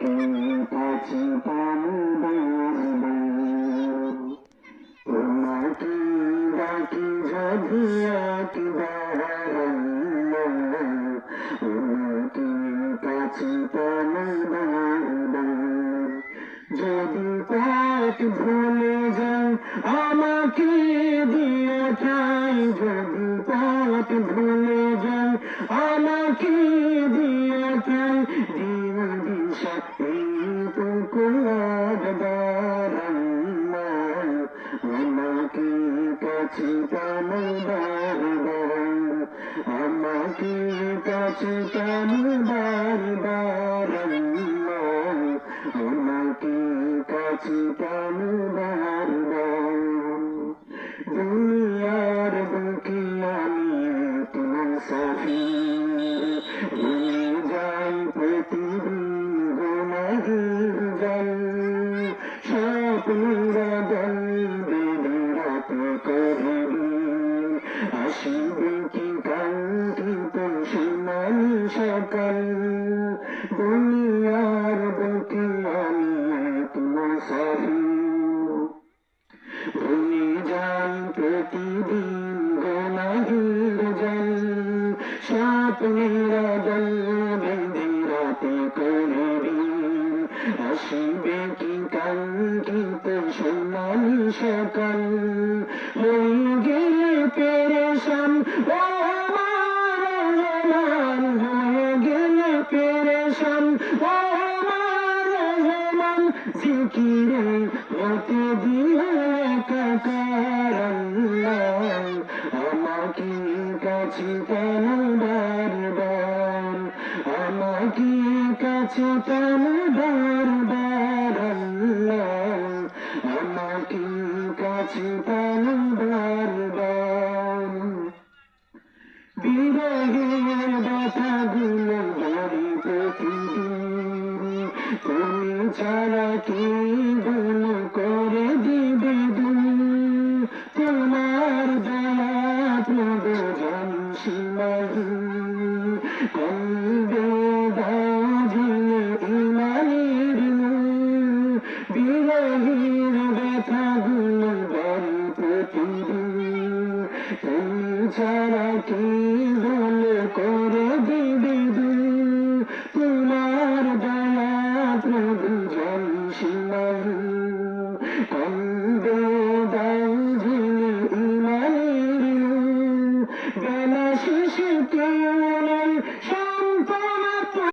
কাছে পানি তোমাকে ডাকি যদি একবার তোমাকে কাছে পানি যদি পথ ভুলে যাই আমাকে দিও ঠাই যদি পথ ভুলে যাই আমাকে দিও ঠাই দিও দিশা এইটুকু আবদার আমাকে কাছে পানি আমাকে কাছে পানি বারবার আমাকে কাছে পানি বারবার দুনিয়ার বুকে আমি তোমার সাফির ভুলে যাই প্রতিদিন গুনাহের জল স্বপ্নেরা দল বেঁধে রাত করে আসিবে কি কাঙ্ক্ষিত সোনালি সকাল দুনিয়ার বুকে আমি তোমার সাফির ভুলে যাই প্রতিদিন গুনাহের জল স্বপ্নেরা দল বেঁধে রাতে করে আসিবে কি কাঙ্ক্ষিত সোনালি সকাল হয়ে গেলে পেরেশান ও আমার রহমান হয়ে গেলে পেরেশান ও আমার রহমান জিকিরে হতে দিও একাকার আল্লাহ আমাকে কাছে টানো বারবার আমাকে কাছে টানো বারবার আল্লাহ আমাকে কাছে টানো বারবার বিরহের ব্যথাগুলো ধরে প্রতিদিন তুমি ছাড়া কে গুলো